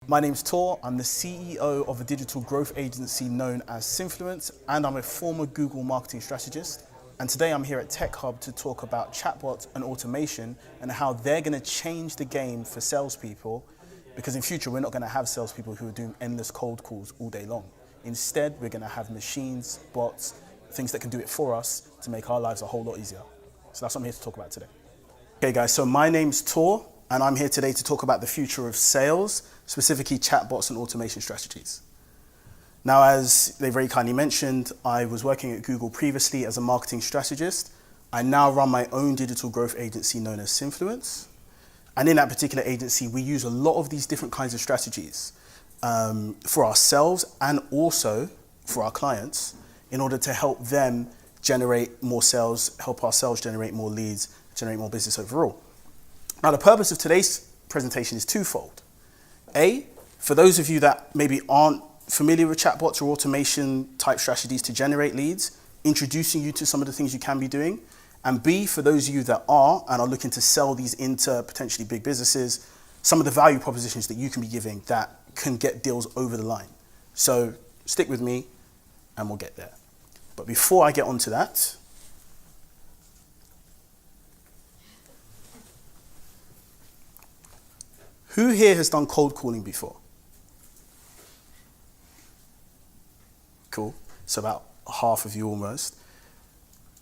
My name's Tor, I'm the CEO of a digital growth agency known as Sinfluence, and I'm a former Google marketing strategist. And today I'm here at Tech Hub to talk about chatbots and automation and how they're going to change the game for salespeople, because in future we're not going to have salespeople who are doing endless cold calls all day long. Instead, we're going to have machines, bots, things that can do it for us to make our lives a whole lot easier. So that's what I'm here to talk about today. Okay guys, so my name's Tor, and I'm here today to talk about the future of sales, specifically chatbots and automation strategies. Now, as they very kindly mentioned, I was working at Google previously as a marketing strategist. I now run my own digital growth agency known as Sinfluence. And in that particular agency, we use a lot of these different kinds of strategies for ourselves and also for our clients in order to help them generate more sales, help our sales generate more leads, generate more business overall. Now, the purpose of today's presentation is twofold. A, for those of you that maybe aren't familiar with chatbots or automation type strategies to generate leads, introducing you to some of the things you can be doing. And B, for those of you that are and are looking to sell these into potentially big businesses, some of the value propositions that you can be giving that can get deals over the line. So stick with me and we'll get there. But before I get onto that, who here has done cold calling before? Cool. So about half of you almost.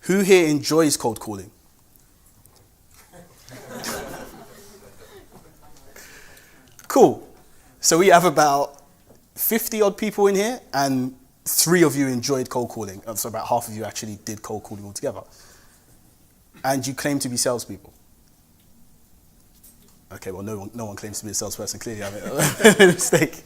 Who here enjoys cold calling? Cool. So we have about 50 odd people in here, and 3 of you enjoyed cold calling. So about half of you actually did cold calling altogether. And you claim to be salespeople. Okay, well, no one claims to be a salesperson. Clearly, I made a mistake.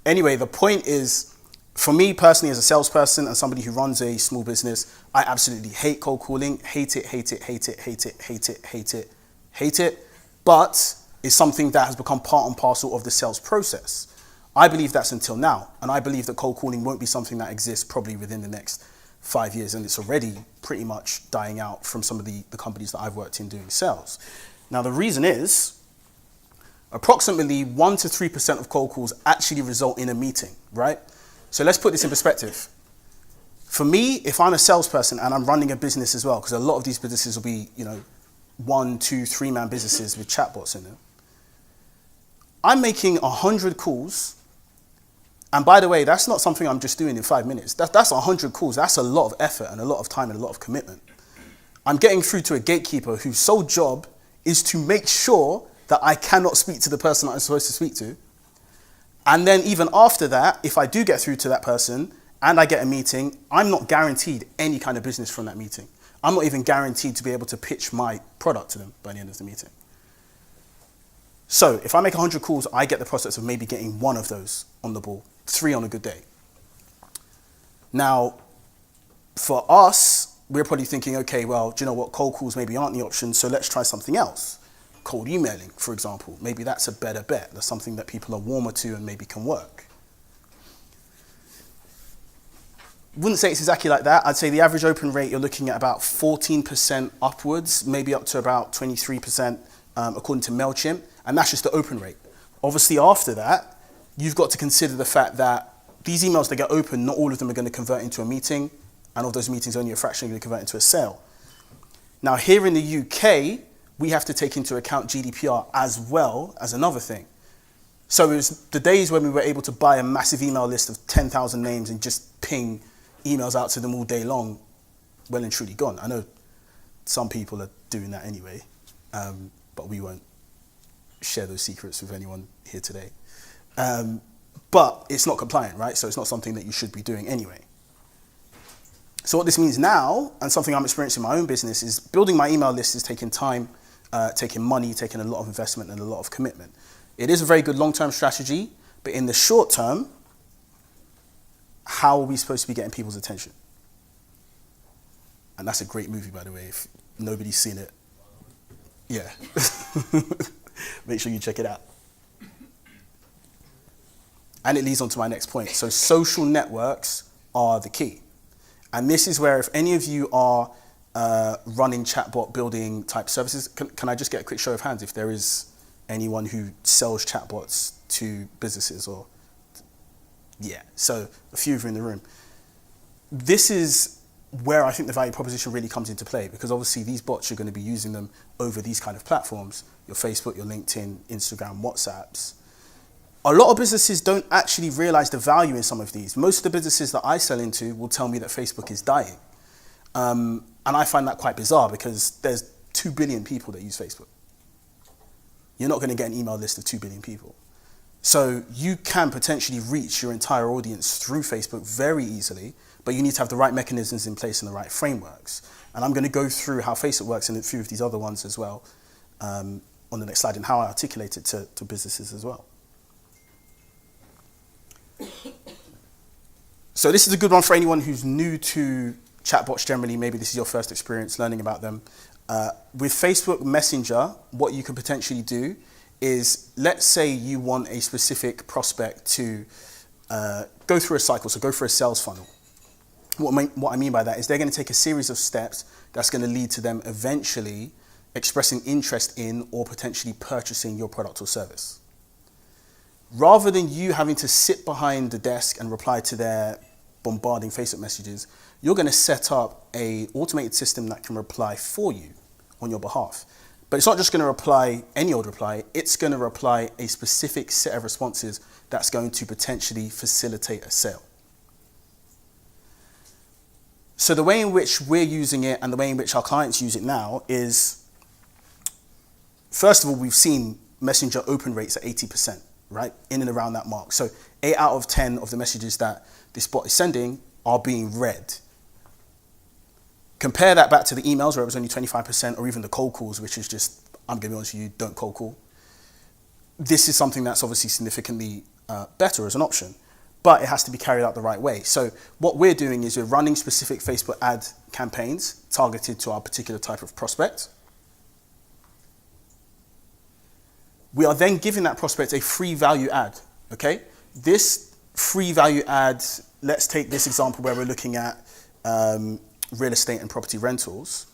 Anyway, the point is, for me personally, as a salesperson and somebody who runs a small business, I absolutely hate cold calling. Hate it, hate it, hate it, hate it, hate it, hate it, hate it. But it's something that has become part and parcel of the sales process. I believe that's until now. And I believe that cold calling won't be something that exists probably within the next 5 years. And it's already pretty much dying out from some of the companies that I've worked in doing sales. Now, the reason is approximately 1 to 3% of cold calls actually result in a meeting, right? So let's put this in perspective. For me, if I'm a salesperson and I'm running a business as well, because a lot of these businesses will be, 1, 2, 3-man businesses with chatbots in them, I'm making 100 calls. And by the way, that's not something I'm just doing in 5 minutes. That's 100 calls. That's a lot of effort and a lot of time and a lot of commitment. I'm getting through to a gatekeeper whose sole job is to make sure that I cannot speak to the person that I'm supposed to speak to. And then even after that, if I do get through to that person and I get a meeting, I'm not guaranteed any kind of business from that meeting. I'm not even guaranteed to be able to pitch my product to them by the end of the meeting. So if I make 100 calls, I get the prospects of maybe getting 1 of those on the ball, 3 on a good day. Now, for us, we're probably thinking, okay, well, do you know what? Cold calls maybe aren't the option, so let's try something else. Cold emailing, for example. Maybe that's a better bet. That's something that people are warmer to and maybe can work. Wouldn't say it's exactly like that. I'd say the average open rate, you're looking at about 14% upwards, maybe up to about 23% according to MailChimp, and that's just the open rate. Obviously, after that, you've got to consider the fact that these emails that get open, not all of them are going to convert into a meeting, and of those meetings, only a fraction are going to convert into a sale. Now, here in the UK, we have to take into account GDPR as well as another thing. So it was the days when we were able to buy a massive email list of 10,000 names and just ping emails out to them all day long, well and truly gone. I know some people are doing that anyway, but we won't share those secrets with anyone here today. But it's not compliant, right? So it's not something that you should be doing anyway. So what this means now, and something I'm experiencing in my own business, is building my email list is taking time, taking money, taking a lot of investment and a lot of commitment. It is a very good long-term strategy, but in the short term, how are we supposed to be getting people's attention? And that's a great movie, by the way. If nobody's seen it, yeah. Make sure you check it out. And it leads on to my next point. So social networks are the key. And this is where if any of you are running chatbot building type services, can I just get a quick show of hands if there is Anyone who sells chatbots to businesses or, yeah, so a few of you in the room. This is where I think the value proposition really comes into play, because obviously these bots, you're going to be using them over these kind of platforms, your Facebook, your LinkedIn, Instagram, WhatsApps. A lot of businesses don't actually realize the value in some of these. Most of the businesses that I sell into will tell me that Facebook is dying. And I find that quite bizarre, because there's 2 billion people that use Facebook. You're not going to get an email list of 2 billion people. So you can potentially reach your entire audience through Facebook very easily, but you need to have the right mechanisms in place and the right frameworks. And I'm going to go through how Facebook works and a few of these other ones as well on the next slide, and how I articulate it to businesses as well. So this is a good one for anyone who's new to chatbots generally. Maybe this is your first experience learning about them. With Facebook Messenger, what you can potentially do is, let's say you want a specific prospect to go through a cycle, so go through a sales funnel. What I mean by that is they're going to take a series of steps that's going to lead to them eventually expressing interest in or potentially purchasing your product or service. Rather than you having to sit behind the desk and reply to their bombarding Facebook messages, you're going to set up an automated system that can reply for you on your behalf. But it's not just going to reply any old reply, it's going to reply a specific set of responses that's going to potentially facilitate a sale. So the way in which we're using it and the way in which our clients use it now is, first of all, we've seen Messenger open rates at 80%, right? In and around that mark. So 8 out of 10 of the messages that this bot is sending are being read. Compare that back to the emails where it was only 25%, or even the cold calls, which is just, I'm going to be honest with you, don't cold call. This is something that's obviously significantly better as an option, but it has to be carried out the right way. So what we're doing is we're running specific Facebook ad campaigns targeted to our particular type of prospect. We are then giving that prospect a free value ad, okay? This free value ad, let's take this example where we're looking at real estate and property rentals.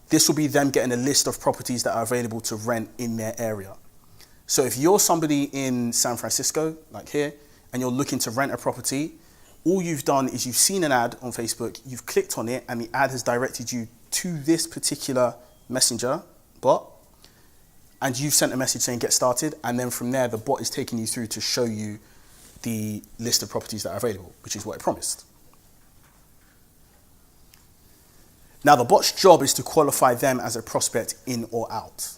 This will be them getting a list of properties that are available to rent in their area. So if you're somebody in San Francisco, like here, and you're looking to rent a property, all you've done is you've seen an ad on Facebook, you've clicked on it, and the ad has directed you to this particular messenger bot, and you've sent a message saying get started, and then from there the bot is taking you through to show you the list of properties that are available, which is what it promised. Now the bot's job is to qualify them as a prospect in or out.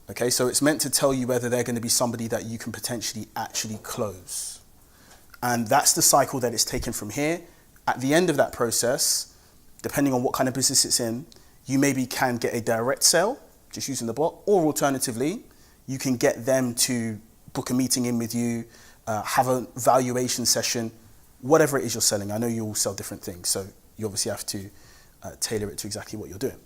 Okay, so it's meant to tell you whether they're going to be somebody that you can potentially actually close. And that's the cycle that it's taken from here. At the end of that process, depending on what kind of business it's in, you maybe can get a direct sale, just using the bot, or alternatively, you can get them to book a meeting in with you, have a valuation session, whatever it is you're selling. I know you all sell different things, so you obviously have to tailor it to exactly what you're doing.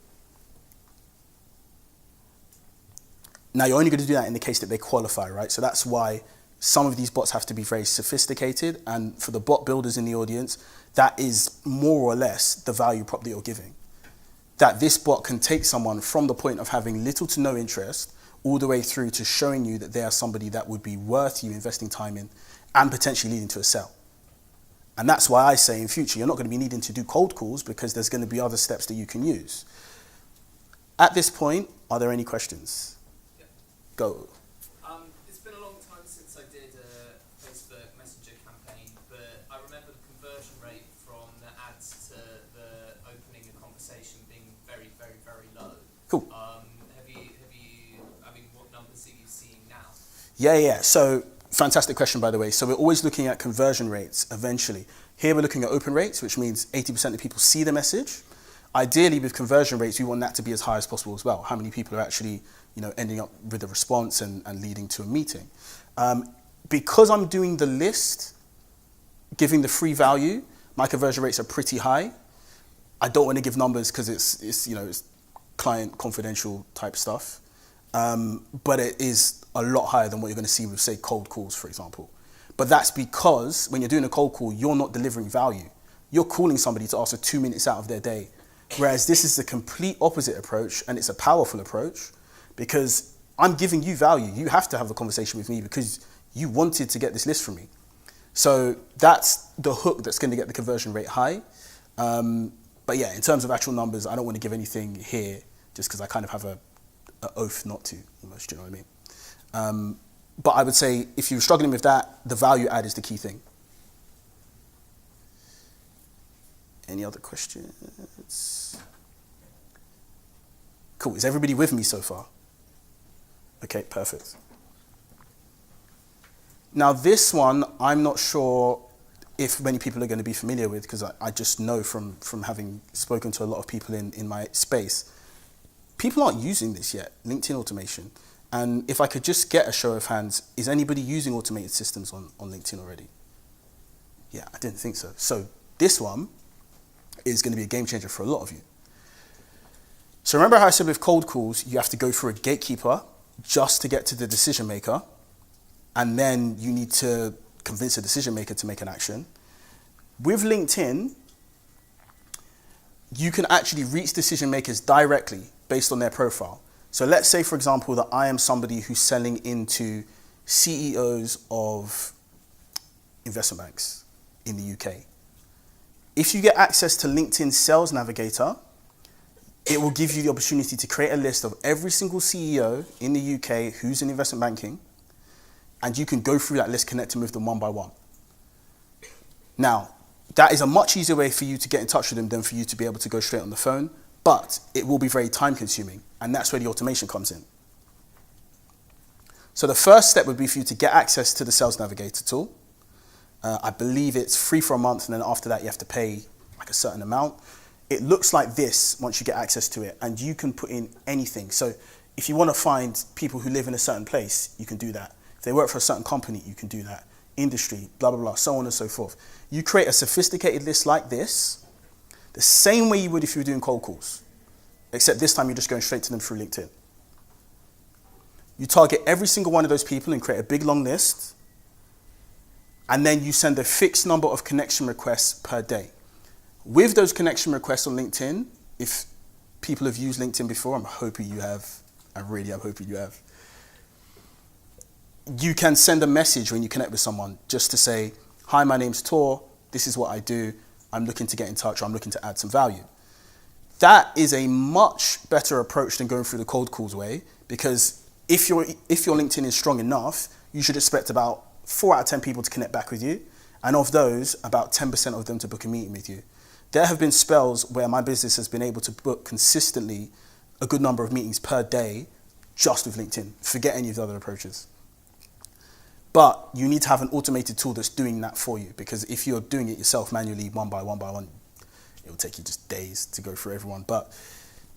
Now, you're only going to do that in the case that they qualify, right? So that's why some of these bots have to be very sophisticated, and for the bot builders in the audience, that is more or less the value prop that you're giving. That this bot can take someone from the point of having little to no interest all the way through to showing you that they are somebody that would be worth you investing time in and potentially leading to a sale. And that's why I say in future, you're not going to be needing to do cold calls, because there's going to be other steps that you can use. At this point, are there any questions? Yeah. Go. It's been a long time since I did a Facebook Messenger campaign, but I remember the conversion rate from the ads to the opening a conversation being very, very, very low. Cool. What numbers are you seeing now? Yeah. So, fantastic question, by the way. So we're always looking at conversion rates eventually. Here we're looking at open rates, which means 80% of people see the message. Ideally, with conversion rates, we want that to be as high as possible as well. How many people are actually, ending up with a response and leading to a meeting. Because I'm doing the list, giving the free value, my conversion rates are pretty high. I don't want to give numbers because it's client confidential type stuff. But it is a lot higher than what you're going to see with, say, cold calls, for example. But that's because when you're doing a cold call, you're not delivering value. You're calling somebody to ask for 2 minutes out of their day. Whereas this is the complete opposite approach, and it's a powerful approach, because I'm giving you value. You have to have a conversation with me because you wanted to get this list from me. So that's the hook that's going to get the conversion rate high. But yeah, in terms of actual numbers, I don't want to give anything here just because I kind of have a oath not to, almost, you know what I mean? But I would say if you're struggling with that, the value add is the key thing. Any other questions? Cool, is everybody with me so far? Okay, perfect. Now this one, I'm not sure if many people are going to be familiar with because I just know from having spoken to a lot of people in my space, people aren't using this yet, LinkedIn automation. And if I could just get a show of hands, is anybody using automated systems on LinkedIn already? Yeah, I didn't think so. So this one is going to be a game changer for a lot of you. So remember how I said with cold calls, you have to go through a gatekeeper just to get to the decision maker, and then you need to convince a decision maker to make an action. With LinkedIn, you can actually reach decision makers directly based on their profile. So let's say, for example, that I am somebody who's selling into CEOs of investment banks in the UK. If you get access to LinkedIn Sales Navigator, it will give you the opportunity to create a list of every single CEO in the UK who's in investment banking, and you can go through that list, connecting with them one by one. Now, that is a much easier way for you to get in touch with them than for you to be able to go straight on the phone, but it will be very time consuming, and that's where the automation comes in. So the first step would be for you to get access to the Sales Navigator tool. I believe it's free for a month, and then after that you have to pay like a certain amount. It looks like this once you get access to it, and you can put in anything. So if you want to find people who live in a certain place, you can do that. If they work for a certain company, you can do that. Industry, blah, blah, blah, so on and so forth. You create a sophisticated list like this, the same way you would if you were doing cold calls, except this time you're just going straight to them through LinkedIn. You target every single one of those people and create a big long list, and then you send a fixed number of connection requests per day. With those connection requests on LinkedIn, if people have used LinkedIn before, I'm hoping you have, I really am hoping you have, you can send a message when you connect with someone just to say, hi, my name's Tor, this is what I do, I'm looking to get in touch, or I'm looking to add some value. That is a much better approach than going through the cold calls way, because if your LinkedIn is strong enough, you should expect about 4 out of 10 people to connect back with you, and of those, about 10% of them to book a meeting with you. There have been spells where my business has been able to book consistently a good number of meetings per day just with LinkedIn. Forget any of the other approaches. But you need to have an automated tool that's doing that for you, because if you're doing it yourself manually, one by one, it will take you just days to go through everyone. But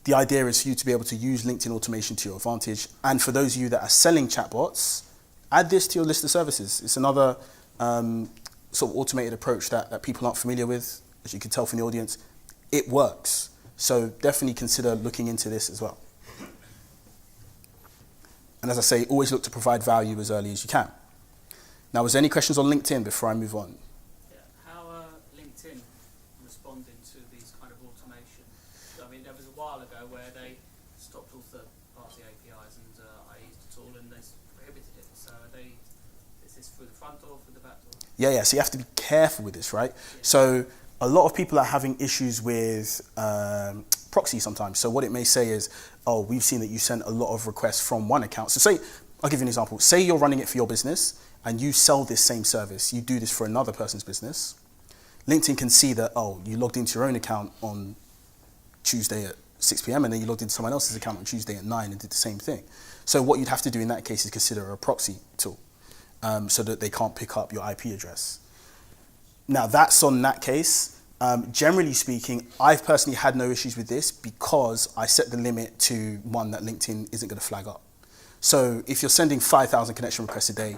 the idea is for you to be able to use LinkedIn automation to your advantage. And for those of you that are selling chatbots, add this to your list of services. It's another sort of automated approach that people aren't familiar with. As you can tell from the audience, it works. So definitely consider looking into this as well. And as I say, always look to provide value as early as you can. Now, was there any questions on LinkedIn before I move on? Yeah. How are LinkedIn responding to these kind of automation? I mean, there was a while ago where they stopped all third-party APIs, and I used the tool and they prohibited it. So is this through the front door, through the back door? Yeah, so you have to be careful with this, right? Yeah. So a lot of people are having issues with proxy sometimes. So what it may say is, oh, we've seen that you sent a lot of requests from one account. So say, I'll give you an example. Say you're running it for your business and you sell this same service. You do this for another person's business. LinkedIn can see that, oh, you logged into your own account on Tuesday at 6 p.m. and then you logged into someone else's account on Tuesday at 9 and did the same thing. So what you'd have to do in that case is consider a proxy tool so that they can't pick up your IP address. Now that's on that case. Generally speaking, I've personally had no issues with this because I set the limit to one that LinkedIn isn't going to flag up. So if you're sending 5,000 connection requests a day,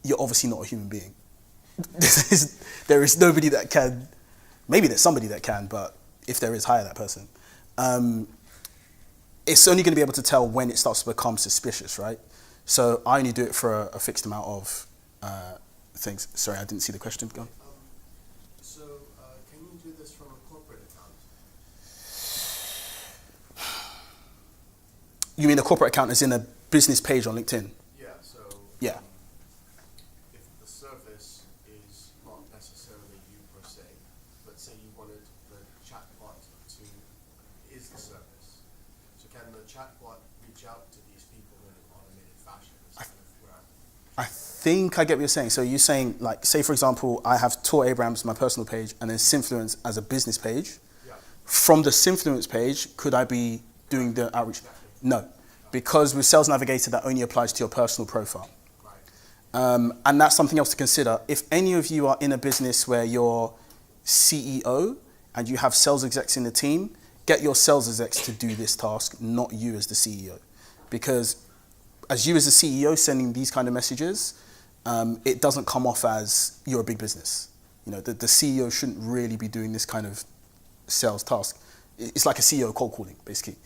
you're obviously not a human being. There is nobody that can, maybe there's somebody that can, but if there is, hire that person. It's only going to be able to tell when it starts to become suspicious, right? So I only do it for a fixed amount of things. Sorry, I didn't see the question. Go on. Can you do this from a corporate account? You mean a corporate account as in a business page on LinkedIn. Yeah, so Yeah. if the service is not necessarily you per se, but say you wanted the chatbot to is the service. So can the chatbot reach out to these people in an automated fashion? Is kind of where I think I get what you're saying. So you're saying, like, say for example, I have Tor Abrams, my personal page, and then Sinfluence as a business page. yeah. From the Sinfluence page, could I be doing the outreach? Exactly. No, because with Sales Navigator, that only applies to your personal profile. Right. And that's something else to consider. If any of you are in a business where you're CEO and you have sales execs in the team, get your sales execs to do this task, not you as the CEO. Because as you as the CEO sending these kind of messages, it doesn't come off as you're a big business. You know, the CEO shouldn't really be doing this kind of sales task. It's like a CEO cold calling, basically.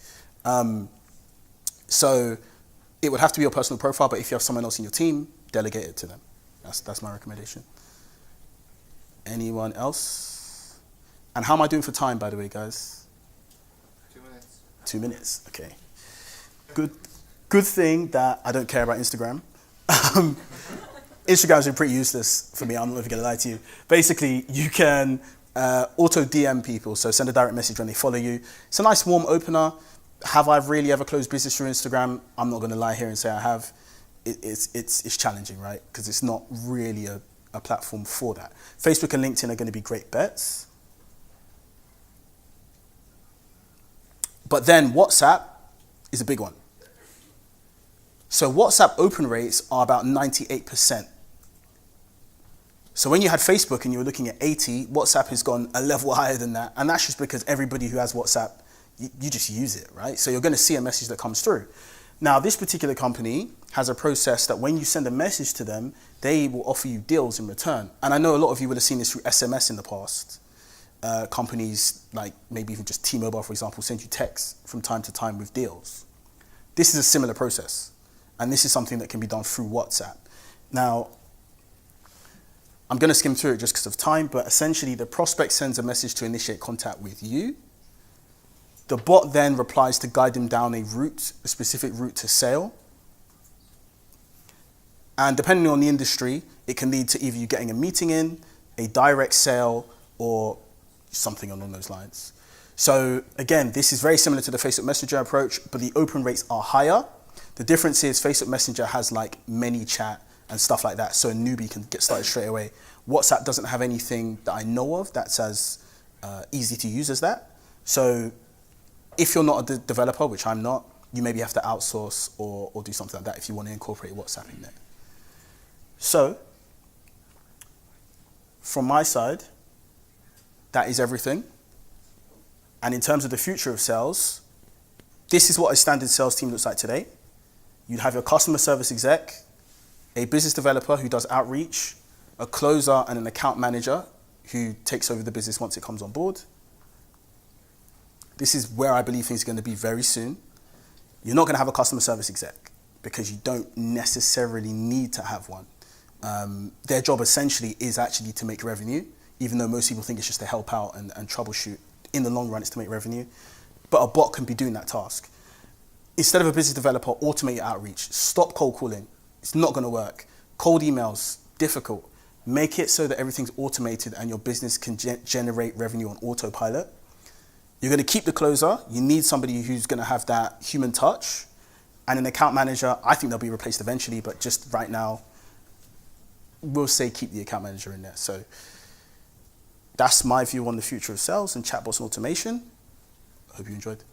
So it would have to be your personal profile, but if you have someone else in your team, delegate it to them. That's my recommendation. Anyone else? And how am I doing for time, by the way, guys? 2 minutes. 2 minutes, okay. Good thing that I don't care about Instagram. Instagram's been pretty useless for me, I'm not even gonna lie to you. Basically, you can auto DM people, so send a direct message when they follow you. It's a nice warm opener. Have I really ever closed business through Instagram? I'm not gonna lie here and say I have. It's challenging, right? Because it's not really a platform for that. Facebook and LinkedIn are gonna be great bets. But then WhatsApp is a big one. So WhatsApp open rates are about 98%. So when you had Facebook and you were looking at 80, WhatsApp has gone a level higher than that. And that's just because everybody who has WhatsApp, you just use it, right? So you're gonna see a message that comes through. Now, this particular company has a process that when you send a message to them, they will offer you deals in return. And I know a lot of you would have seen this through SMS in the past. Companies like maybe even just T-Mobile, for example, send you texts from time to time with deals. This is a similar process. And this is something that can be done through WhatsApp. Now, I'm going to skim through it just because of time, but essentially the prospect sends a message to initiate contact with you. The bot then replies to guide them down a specific route to sale. And depending on the industry, it can lead to either you getting a meeting in, a direct sale, or something along those lines. So again, this is very similar to the Facebook Messenger approach, but the open rates are higher. The difference is Facebook Messenger has like many chat and stuff like that, so a newbie can get started straight away. WhatsApp doesn't have anything that I know of that's as easy to use as that. So if you're not a developer, which I'm not, you maybe have to outsource or do something like that if you want to incorporate WhatsApp in there. So from my side, that is everything. And in terms of the future of sales, this is what a standard sales team looks like today. You'd have your customer service exec, a business developer who does outreach, a closer and an account manager who takes over the business once it comes on board. This is where I believe things are going to be very soon. You're not going to have a customer service exec because you don't necessarily need to have one. Their job essentially is actually to make revenue, even though most people think it's just to help out and troubleshoot. In the long run, it's to make revenue. But a bot can be doing that task. Instead of a business developer, automate your outreach. Stop cold calling. It's not going to work. Cold emails, difficult. Make it so that everything's automated and your business can generate revenue on autopilot. You're going to keep the closer. You need somebody who's going to have that human touch. And an account manager, I think they'll be replaced eventually, but just right now, we'll say keep the account manager in there. So that's my view on the future of sales and chatbots and automation. I hope you enjoyed.